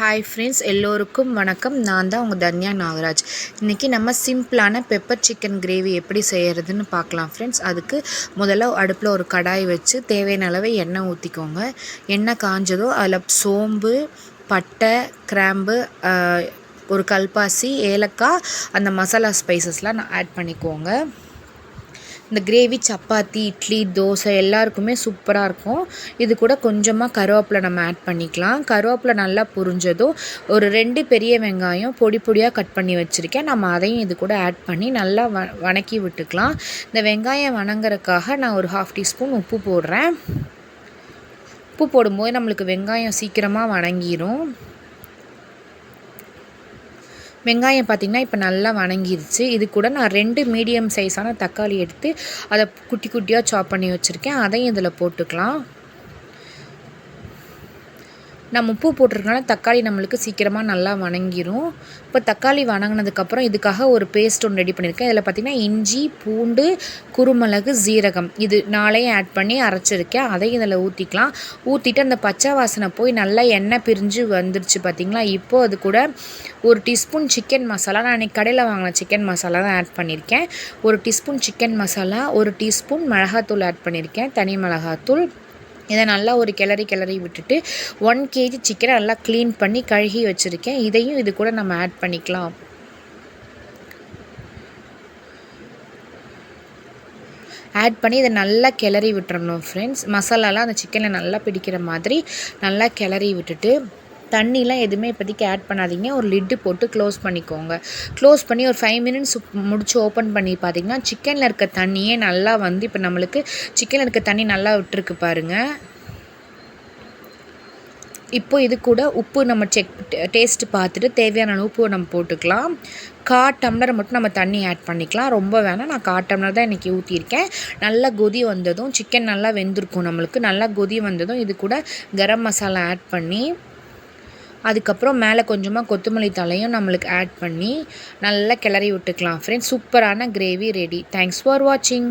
Hi friends, எல்லோருக்கும் வணக்கம். நான் தான் உங்கள் தன்யா நாகராஜ். இன்றைக்கி நம்ம சிம்பிளான பெப்பர் சிக்கன் கிரேவி எப்படி செய்கிறதுன்னு பார்க்கலாம் ஃப்ரெண்ட்ஸ். அதுக்கு முதல்ல அடுப்பில் ஒரு கடாய் வச்சு தேவையான அளவு எண்ணெய் ஊற்றிக்கோங்க. எண்ணெய் காஞ்சதும் அதில் சோம்பு, பட்டை, கிராம்பு, ஒரு கல்பாசி, ஏலக்காய், அந்த மசாலா ஸ்பைசஸ்லாம் ஆட் பண்ணிக்கோங்க. இந்த கிரேவி சப்பாத்தி, இட்லி, தோசை எல்லாருக்குமே சூப்பராக இருக்கும். இது கூட கொஞ்சமாக கருவேப்பிலை நம்ம ஆட் பண்ணிக்கலாம். கருவேப்பிலை நல்லா புரிஞ்சதும் ஒரு 2 பெரிய வெங்காயம் பொடி பொடியாக கட் பண்ணி வச்சுருக்கேன். நம்ம அதையும் இது கூட ஆட் பண்ணி நல்லா வணக்கி விட்டுக்கலாம். இந்த வெங்காயம் வணங்குறதுக்காக நான் ஒரு 1/2 டீஸ்பூன் உப்பு போடுறேன். உப்பு போடும்போது நம்மளுக்கு வெங்காயம் சீக்கிரமாக வணங்கிடும். வெங்காயம் பார்த்திங்கன்னா இப்போ நல்லா வணங்கிருச்சு. இது கூட நான் 2 மீடியம் சைஸான தக்காளி எடுத்து அதை குட்டி குட்டியாக சாப் பண்ணி வச்சுருக்கேன். அதையும் இதில் போட்டுக்கலாம். நம்ம உப்பு போட்டிருக்கனால தக்காளி நம்மளுக்கு சீக்கிரமாக நல்லா வணங்கிடும். இப்போ தக்காளி வணங்கினதுக்கப்புறம் இதுக்காக ஒரு பேஸ்ட் ஒன்று ரெடி பண்ணியிருக்கேன். இதில் பார்த்திங்கன்னா இஞ்சி, பூண்டு, குருமிளகு, ஜீரகம் இது 4ஐயும் ஆட் பண்ணி அரைச்சிருக்கேன். அதையும் இதில் ஊற்றிக்கலாம். ஊற்றிட்டு அந்த பச்சை வாசனை போய் நல்லா எண்ணெய் பிரிஞ்சு வந்துருச்சு பார்த்திங்களா. இப்போது அது கூட 1 டீஸ்பூன் சிக்கன் மசாலா, நான் இன்றைக்கி கடையில் வாங்கின சிக்கன் மசாலா தான் ஆட் பண்ணியிருக்கேன். 1 டீஸ்பூன் சிக்கன் மசாலா, 1 டீஸ்பூன் மிளகாத்தூள் ஆட் பண்ணியிருக்கேன், தனி மிளகாத்தூள். இதை நல்லா ஒரு கிளறி விட்டுட்டு 1 kg சிக்கனை நல்லா க்ளீன் பண்ணி கழுகி வச்சுருக்கேன். இதையும் இது கூட நம்ம ஆட் பண்ணிக்கலாம். ஆட் பண்ணி இதை நல்லா கிளறி விட்டுறணும் ஃப்ரெண்ட்ஸ். மசாலாலாம் அந்த சிக்கனில் நல்லா பிடிக்கிற மாதிரி நல்லா கிளறி விட்டுட்டு தண்ணிலாம் எதுவுமே இப்போதைக்கு ஆட் பண்ணாதீங்க. ஒரு லிட்டு போட்டு க்ளோஸ் பண்ணிக்கோங்க. க்ளோஸ் பண்ணி ஒரு 5 மினிட்ஸ் முடிச்சு ஓப்பன் பண்ணி பார்த்திங்கன்னா சிக்கனில் இருக்க தண்ணியே நல்லா வந்து இப்போ நம்மளுக்கு சிக்கனில் இருக்க தண்ணி நல்லா விட்டுருக்கு பாருங்கள். இப்போ இது கூட உப்பு நம்ம டேஸ்ட்டு பார்த்துட்டு தேவையான உப்பு நம்ம போட்டுக்கலாம். 1/4 டம்ளர் மட்டும் நம்ம தண்ணி ஆட் பண்ணிக்கலாம். ரொம்ப வேணாம், நான் 1/4 டம்ளர் தான் இன்றைக்கி ஊற்றியிருக்கேன். நல்லா கொதி வந்ததும் சிக்கன் நல்லா வெந்திருக்கும் நம்மளுக்கு. நல்லா கொதி வந்ததும் இது கூட கரம் மசாலா ஆட் பண்ணி அதுக்கப்புறம் மேலே கொஞ்சமாக கொத்தமல்லி தழையும் நம்மளுக்கு ஆட் பண்ணி நல்லா கிளறி விட்டுக்கலாம் ஃப்ரெண்ட்ஸ். சூப்பரான கிரேவி ரெடி. தேங்க்ஸ் ஃபார் வாட்சிங்.